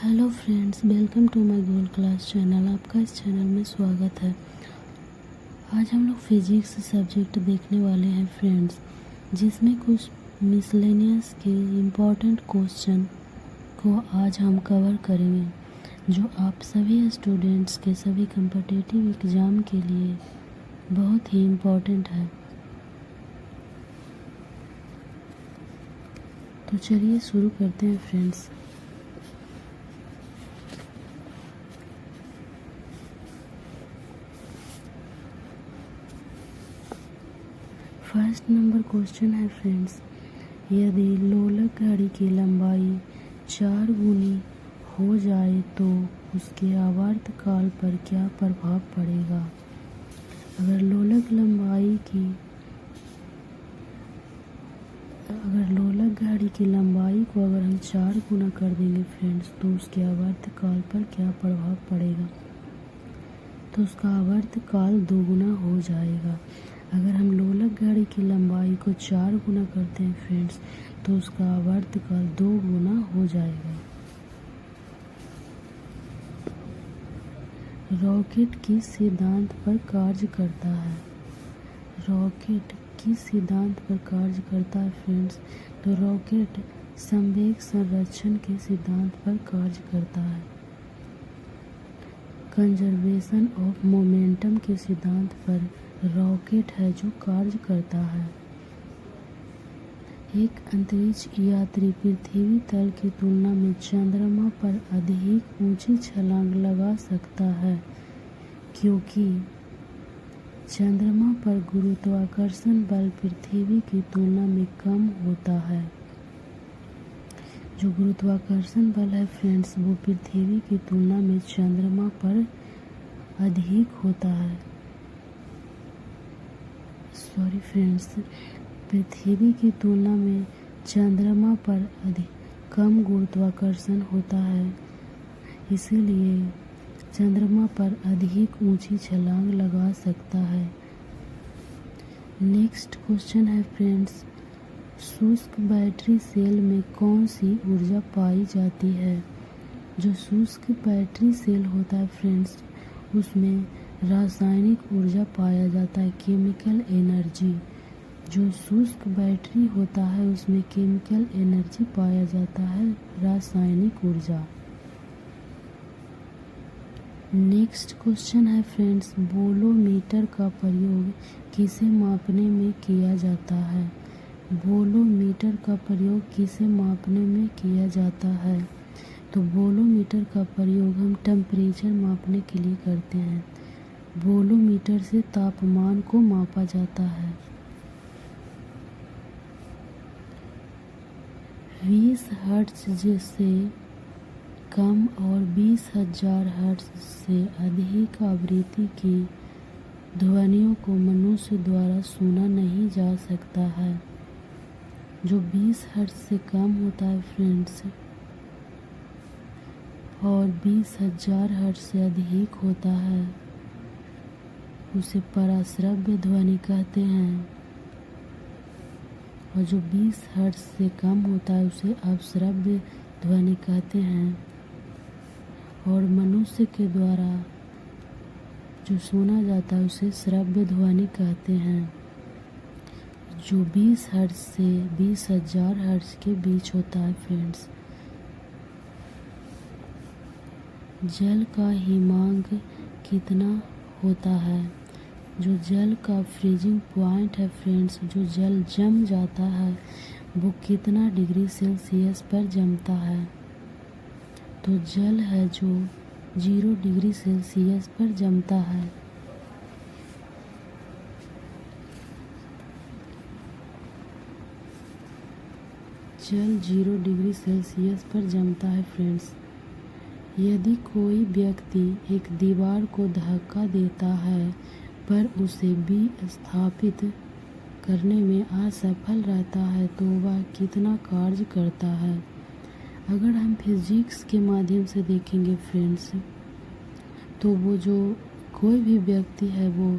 Hello friends, welcome to my gold class channel. आपका इस channel में स्वागत है। आज हम लोग फिजिक्स सब्जेक्ट देखने वाले हैं फ्रेंड्स, जिसमें कुछ मिसलेनियस के इम्पोर्टेंट क्वेश्चन को आज हम कवर करेंगे, जो आप सभी स्टूडेंट्स के सभी कॉम्पिटिटिव एग्ज़ाम के लिए बहुत ही इम्पोर्टेंट है। तो चलिए शुरू करते हैं फ्रेंड्स। फर्स्ट नंबर क्वेश्चन है फ्रेंड्स, यदि लोलक घड़ी की लंबाई 4 गुनी हो जाए तो उसके आवर्तकाल पर क्या प्रभाव पड़ेगा। अगर लोलक घड़ी की लंबाई को अगर हम 4 गुना कर देंगे फ्रेंड्स, तो उसके आवर्तकाल पर क्या प्रभाव पड़ेगा। तो उसका आवर्तकाल 2 गुना हो जाएगा। अगर हम लोलक घड़ी की लंबाई को 4 गुना करते हैं फ्रेंड्स, तो उसका आवर्तकाल 2 गुना हो जाएगा। रॉकेट किस सिद्धांत पर कार्य करता है। रॉकेट किस सिद्धांत पर कार्य करता है फ्रेंड्स। तो रॉकेट संवेग संरक्षण के सिद्धांत पर कार्य करता है। कंजर्वेशन ऑफ मोमेंटम के सिद्धांत पर रॉकेट है जो कार्य करता है। एक अंतरिक्ष यात्री पृथ्वी तल की तुलना में चंद्रमा पर अधिक ऊंची छलांग लगा सकता है, क्योंकि चंद्रमा पर गुरुत्वाकर्षण बल पृथ्वी की तुलना में कम होता है। जो गुरुत्वाकर्षण बल है फ्रेंड्स, वो पृथ्वी की तुलना में चंद्रमा पर अधिक होता है। सॉरी फ्रेंड्स, पृथ्वी की तुलना में चंद्रमा पर अधिक कम गुरुत्वाकर्षण होता है, इसीलिए चंद्रमा पर अधिक ऊंची छलांग लगा सकता है। नेक्स्ट क्वेश्चन है फ्रेंड्स, शुष्क बैटरी सेल में कौन सी ऊर्जा पाई जाती है। जो शुष्क बैटरी सेल होता है फ्रेंड्स, उसमें रासायनिक ऊर्जा पाया जाता है, केमिकल एनर्जी। जो शुष्क बैटरी होता है उसमें केमिकल एनर्जी पाया जाता है, रासायनिक ऊर्जा। नेक्स्ट क्वेश्चन है फ्रेंड्स, बोलोमीटर का प्रयोग किसे मापने में किया जाता है। बोलोमीटर का प्रयोग किसे मापने में किया जाता है। तो बोलोमीटर का प्रयोग हम टेम्परेचर मापने के लिए करते हैं। बोलोमीटर से तापमान को मापा जाता है। 20 हर्ट्ज से कम और 20,000 हर्ट्ज से अधिक आवृत्ति की ध्वनियों को मनुष्य द्वारा सुना नहीं जा सकता है। जो 20 हर्ट्ज से कम होता है फ्रेंड्स और 20,000 हर्ट्ज से अधिक होता है, उसे पराश्रव्य ध्वनि कहते हैं। और जो 20 हर्ट्ज से कम होता है उसे अपश्रव्य ध्वनि कहते हैं। और मनुष्य के द्वारा जो सुना जाता है उसे श्रव्य ध्वनि कहते हैं, जो 20 हर्ट्ज से 20,000 हर्ट्ज के बीच होता है फ्रेंड्स। जल का हिमांक कितना होता है। जो जल का फ्रीजिंग पॉइंट है फ्रेंड्स, जो जल जम जाता है वो कितना डिग्री सेल्सियस पर जमता है। तो जल है जो 0 डिग्री सेल्सियस पर जमता है। जल 0 डिग्री सेल्सियस पर जमता है फ्रेंड्स। यदि कोई व्यक्ति एक दीवार को धक्का देता है पर उसे विस्थापित करने में असफल रहता है, तो वह कितना कार्य करता है। अगर हम फिजिक्स के माध्यम से देखेंगे फ्रेंड्स, तो वो जो कोई भी व्यक्ति है वो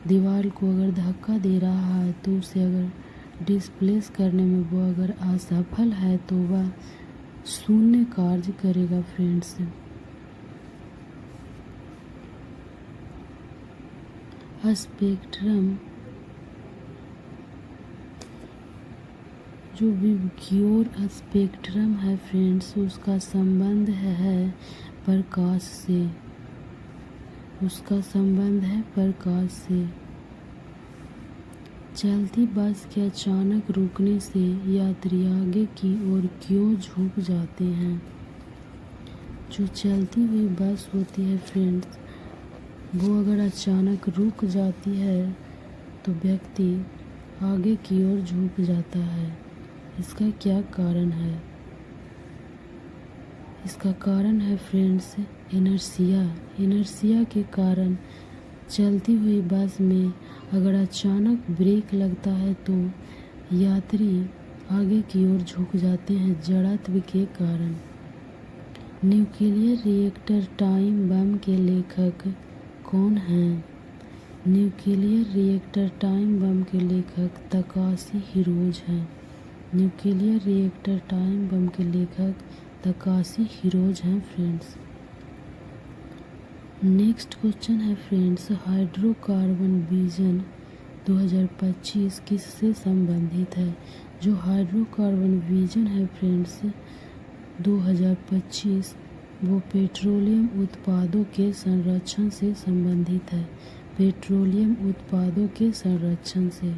दीवार को अगर धक्का दे रहा है, तो उसे अगर डिस्प्लेस करने में वो अगर असफल है, तो वह शून्य कार्य करेगा फ्रेंड्स। स्पेक्ट्रम जो विबग्योर स्पेक्ट्रम है फ्रेंड्स, उसका संबंध है प्रकाश से, उसका संबंध है प्रकाश से। चलती बस के अचानक रुकने से यात्री आगे की ओर क्यों झुक जाते हैं? जो चलती हुई बस होती है फ्रेंड्स, वो अगर अचानक रुक जाती है तो व्यक्ति आगे की ओर झुक जाता है। इसका क्या कारण है? इसका कारण है फ्रेंड्स इनर्शिया। इनर्शिया के कारण चलती हुई बस में अगर अचानक ब्रेक लगता है तो यात्री आगे की ओर झुक जाते हैं जड़त्व के कारण। न्यूक्लियर रिएक्टर टाइम बम के लेखक कौन हैं? न्यूक्लियर रिएक्टर टाइम बम के लेखक तकाशी हिरोज हैं। न्यूक्लियर रिएक्टर टाइम बम के लेखक तकाशी हिरोज हैं फ्रेंड्स। नेक्स्ट क्वेश्चन है फ्रेंड्स, हाइड्रोकार्बन विजन 2025 किससे संबंधित है? जो हाइड्रोकार्बन विजन है फ्रेंड्स 2025, वो पेट्रोलियम उत्पादों के संरक्षण से संबंधित है। पेट्रोलियम उत्पादों के संरक्षण से।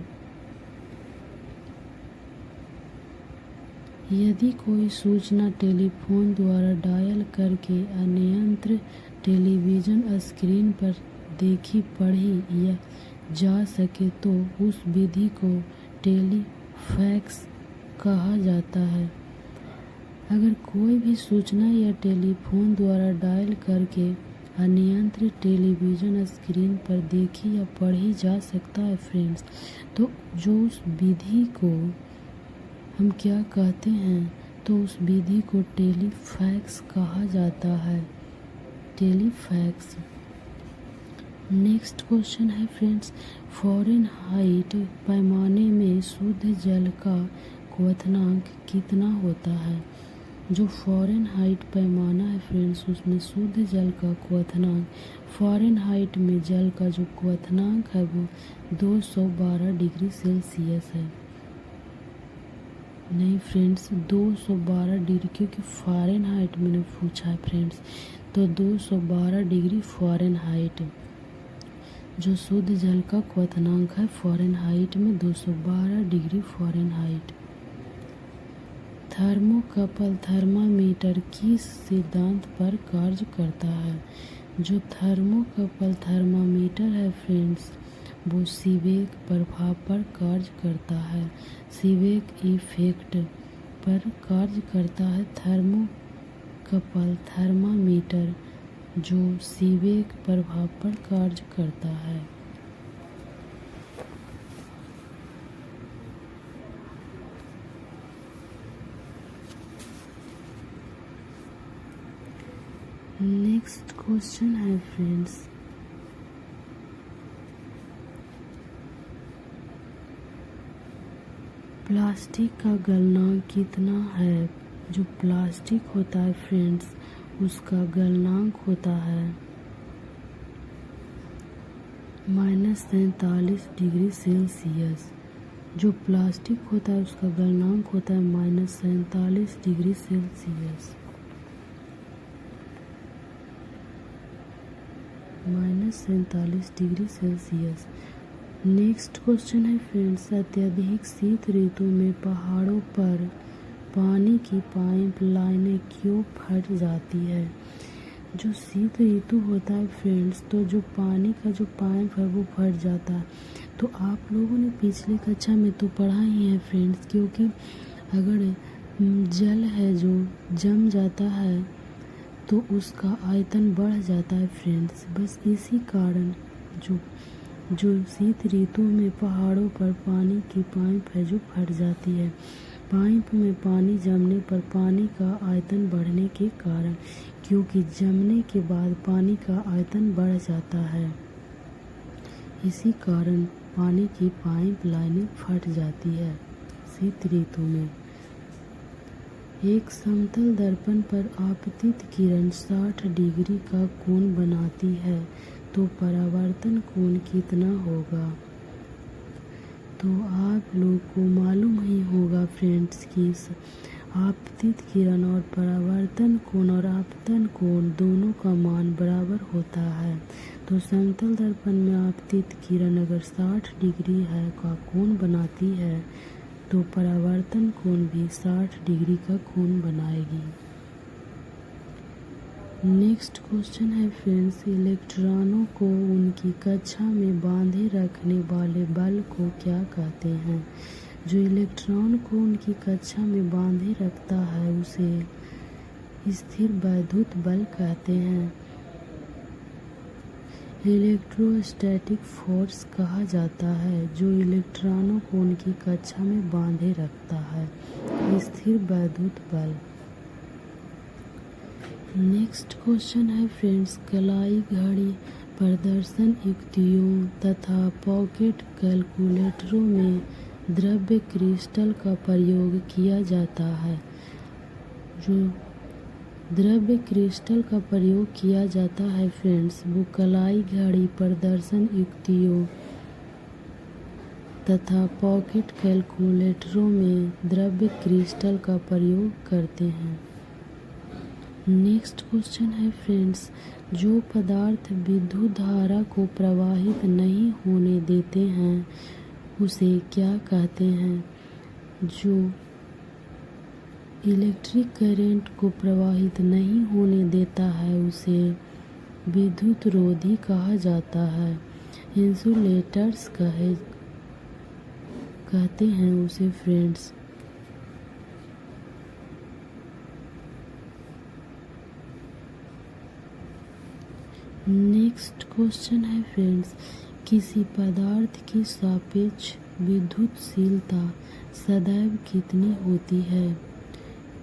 यदि कोई सूचना टेलीफोन द्वारा डायल करके अनियंत्रित टेलीविज़न स्क्रीन पर देखी पढ़ी या जा सके तो उस विधि को टेलीफैक्स कहा जाता है। अगर कोई भी सूचना या टेलीफोन द्वारा डायल करके अनियंत्रित टेलीविज़न स्क्रीन पर देखी या पढ़ी जा सकता है फ्रेंड्स, तो जो उस विधि को हम क्या कहते हैं? तो उस विधि को टेलीफैक्स कहा जाता है। टेलीफैक्स। नेक्स्ट क्वेश्चन है फ्रेंड्स, फ़ारेनहाइट पैमाने में शुद्ध जल का क्वथनांक कितना होता है? जो फ़ारेनहाइट पैमाना है फ्रेंड्स, उसमें शुद्ध जल का क्वथनांक, फ़ारेनहाइट में जल का जो क्वथनांक है वो 212 डिग्री सेल्सियस है। नहीं फ्रेंड्स, 212 डिग्री, क्योंकि फ़ारेनहाइट मैंने पूछा है फ्रेंड्स, तो 212 डिग्री फ़ारेनहाइट जो शुद्ध जल का क्वथनांक है फ़ारेनहाइट में 212 डिग्री फ़ारेनहाइट। थर्मोकपल थर्मामीटर किस सिद्धांत पर कार्य करता है? जो थर्मोकपल थर्मामीटर है फ्रेंड्स, वो सीबेक प्रभाव पर कार्य करता है। सीबेक इफेक्ट पर कार्य करता है थर्मोकपल थर्मामीटर, जो सीबेक प्रभाव पर कार्य करता है। नेक्स्ट क्वेश्चन है फ्रेंड्स, प्लास्टिक का गलनांक कितना है? जो प्लास्टिक होता है फ्रेंड्स, उसका गलनांक होता है -47 डिग्री सेल्सियस। जो प्लास्टिक होता है उसका गलनांक होता है -47 degree Celsius. -47 degree Celsius. Next question है फ्रेंड्स, अत्यधिक शीत ऋतु में पहाड़ों पर पानी की पाइप लाइनें क्यों फट जाती है? जो शीत ऋतु होता है फ्रेंड्स, तो जो पानी का जो पाइप है वो फट जाता है। तो आप लोगों ने पिछली कक्षा में तो पढ़ा ही है फ्रेंड्स, क्योंकि अगर जल है जो जम जाता है तो उसका आयतन बढ़ जाता है फ्रेंड्स। बस इसी कारण जो शीत ऋतु में पहाड़ों पर पानी की पाइप है जो फट जाती है। पाइप में पानी जमने पर पानी का आयतन बढ़ने के कारण, क्योंकि जमने के बाद पानी का आयतन बढ़ जाता है, इसी कारण पानी की पाइप लाइनें फट जाती है शीत ऋतु में। एक समतल दर्पण पर आपतित किरण 60 डिग्री का कोण बनाती है तो परावर्तन कोण कितना होगा। तो आप लोग को मालूम ही होगा फ्रेंड्स कि आपतित किरण और परावर्तन कोण और आपतन कोण दोनों का मान बराबर होता है। तो समतल दर्पण में आपतित किरण अगर 60 डिग्री है का कोण बनाती है तो परावर्तन कोण भी 60 डिग्री का कोण बनाएगी। नेक्स्ट क्वेश्चन है फ्रेंड्स, इलेक्ट्रॉनों को उनकी कक्षा में बांधे रखने वाले बल को क्या कहते हैं। जो इलेक्ट्रॉन को उनकी कक्षा में बांधे रखता है उसे स्थिर वैद्युत बल कहते हैं। इलेक्ट्रोस्टैटिक फोर्स कहा जाता है जो इलेक्ट्रॉनों को उनकी कक्षा में बांधे रखता है। स्थिर वैद्युत बल। नेक्स्ट क्वेश्चन है फ्रेंड्स, कलाई घड़ी प्रदर्शन युक्तियों तथा पॉकेट कैलकुलेटरों में द्रव्य क्रिस्टल का प्रयोग किया जाता है। जो द्रव्य क्रिस्टल का प्रयोग किया जाता है फ्रेंड्स वो कलाई घड़ी प्रदर्शन युक्तियों तथा पॉकेट कैलकुलेटरों में द्रव्य क्रिस्टल का प्रयोग करते हैं। नेक्स्ट क्वेश्चन है फ्रेंड्स, जो पदार्थ विद्युत धारा को प्रवाहित नहीं होने देते हैं उसे क्या कहते हैं। जो इलेक्ट्रिक करंट को प्रवाहित नहीं होने देता है उसे विद्युत रोधी कहा जाता है। इंसुलेटर्स कहते हैं उसे फ्रेंड्स। नेक्स्ट क्वेश्चन है फ्रेंड्स, किसी पदार्थ की सापेक्ष विद्युतशीलता सदैव कितनी होती है।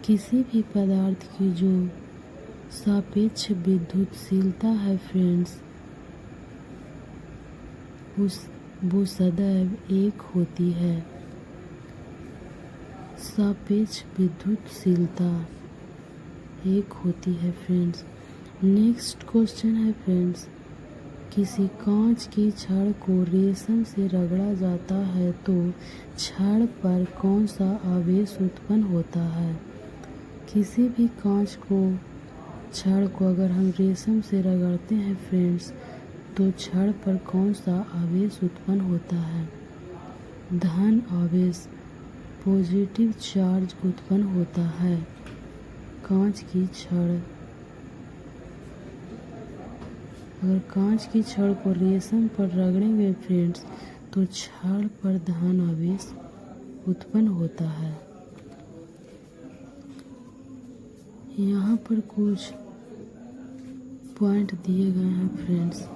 किसी भी पदार्थ की जो सापेक्ष विद्युतशीलता है फ्रेंड्स वो सदैव 1 होती है। सापेक्ष विद्युतशीलता 1 होती है फ्रेंड्स। नेक्स्ट क्वेश्चन है फ्रेंड्स, किसी कांच की छड़ को रेशम से रगड़ा जाता है तो छड़ पर कौन सा आवेश उत्पन्न होता है। किसी भी कांच को छड़ को अगर हम रेशम से रगड़ते हैं फ्रेंड्स तो छड़ पर कौन सा आवेश उत्पन्न होता है। धन आवेश पॉजिटिव चार्ज उत्पन्न होता है। कांच की छड़ अगर कांच की छड़ को रेशम पर रगड़ेंगे फ्रेंड्स तो छड़ पर धन आवेश उत्पन्न होता है। यहाँ पर कुछ पॉइंट दिए गए हैं फ्रेंड्स।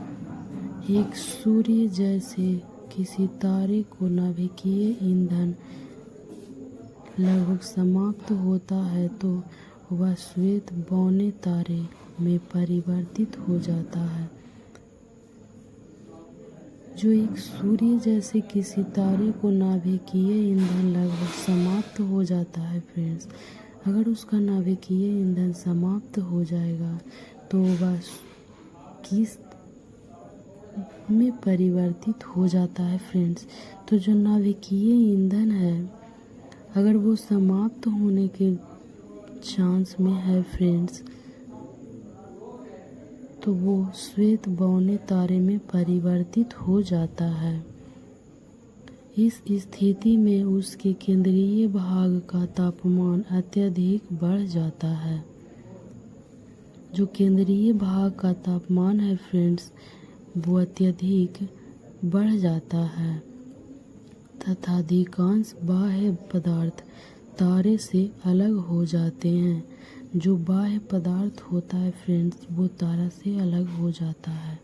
एक सूर्य जैसे किसी तारे को नाभिकीय ईंधन लगभग समाप्त होता है तो वह श्वेत बौने तारे में परिवर्तित हो जाता है। जो एक सूर्य जैसे किसी तारे को नाभिकीय ईंधन लगभग समाप्त हो जाता है फ्रेंड्स, अगर उसका नाभिकीय ईंधन समाप्त हो जाएगा तो वह किस में परिवर्तित हो जाता है फ्रेंड्स। तो जो नाभिकीय ईंधन है अगर वो समाप्त होने के चांस में है फ्रेंड्स तो वो श्वेत बौने तारे में परिवर्तित हो जाता है। इस स्थिति में उसके केंद्रीय भाग का तापमान अत्यधिक बढ़ जाता है। जो केंद्रीय भाग का तापमान है फ्रेंड्स वो अत्यधिक बढ़ जाता है तथा अधिकांश बाह्य पदार्थ तारे से अलग हो जाते हैं। जो बाह्य पदार्थ होता है फ्रेंड्स वो तारा से अलग हो जाता है।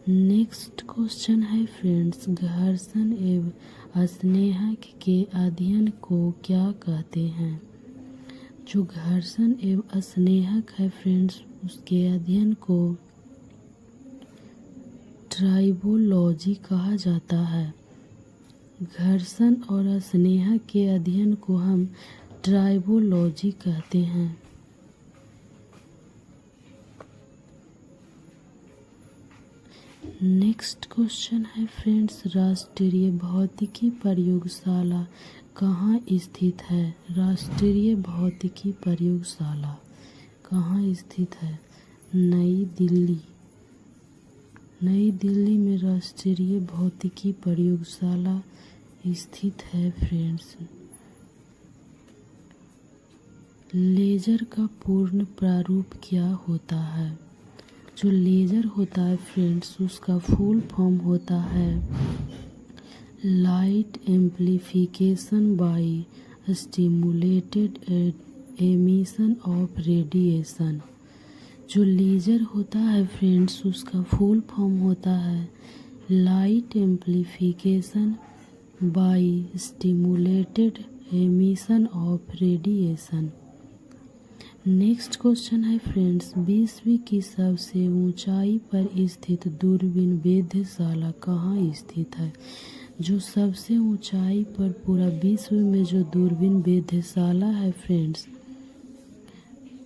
नेक्स्ट क्वेश्चन है फ्रेंड्स, घर्षण एवं स्नेहक के अध्ययन को क्या कहते हैं। जो घर्षण एवं स्नेहक है फ्रेंड्स उसके अध्ययन को ट्राइबोलॉजी कहा जाता है। घर्षण और स्नेह के अध्ययन को हम ट्राइबोलॉजी कहते हैं। नेक्स्ट क्वेश्चन है फ्रेंड्स, राष्ट्रीय भौतिकी प्रयोगशाला कहाँ स्थित है? राष्ट्रीय भौतिकी प्रयोगशाला कहाँ स्थित है? नई दिल्ली। नई दिल्ली में राष्ट्रीय भौतिकी प्रयोगशाला स्थित है फ्रेंड्स। लेज़र का पूर्ण प्रारूप क्या होता है? जो लेज़र होता है फ्रेंड्स, उसका फुल फॉर्म होता है light amplification by stimulated emission of radiation. जो लेज़र होता है फ्रेंड्स, उसका फुल फॉर्म होता है light amplification by stimulated emission of radiation. Next question है फ्रेंड्स, विश्व की सबसे ऊंचाई पर स्थित दूरबीन वेधशाला कहाँ स्थित है? जो सबसे ऊंचाई पर पूरा विश्व में जो दूरबीन वेधशाला है फ्रेंड्स,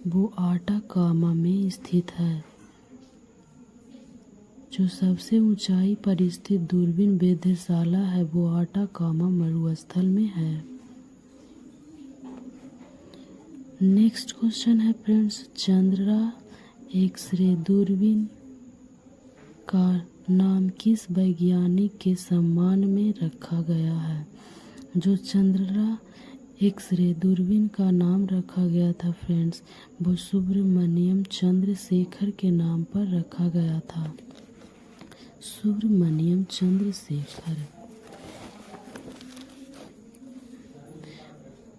वो अटाकामा में स्थित है। जो सबसे ऊंचाई पर स्थित दूरबीन वेधशाला है वो अटाकामा मरुस्थल में है। नेक्स्ट क्वेश्चन है फ्रेंड्स, चंद्रा एक्सरे दूरबीन का नाम किस वैज्ञानिक के सम्मान में रखा गया है? जो चंद्रा एक्सरे दूरबीन का नाम रखा गया था फ्रेंड्स, वो सुब्रमण्यम चंद्रशेखर के नाम पर रखा गया था। सुब्रमण्यम चंद्रशेखर।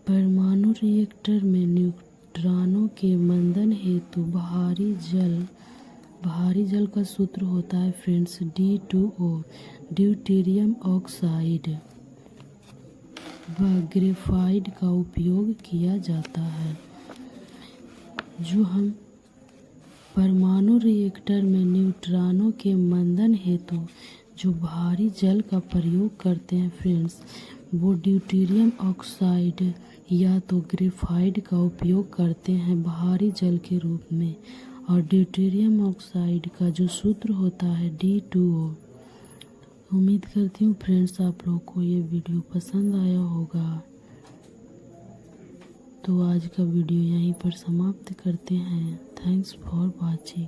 परमाणु रिएक्टर में न्यूट्रॉनों के मंदन हेतु भारी जल का सूत्र होता है फ्रेंड्स D2O, ड्यूटेरियम ऑक्साइड व ग्रेफाइट का उपयोग किया जाता है। जो हम परमाणु रिएक्टर में न्यूट्रॉनों के मंदन हेतु जो भारी जल का प्रयोग करते हैं फ्रेंड्स, वो ड्यूटेरियम ऑक्साइड या तो ग्रेफाइट का उपयोग करते हैं भारी जल के रूप में। और ड्यूटेरियम ऑक्साइड का जो सूत्र होता है D2O। उम्मीद करती हूँ फ्रेंड्स आप लोगों को ये वीडियो पसंद आया होगा। तो आज का वीडियो यहीं पर समाप्त करते हैं। Thanks for watching.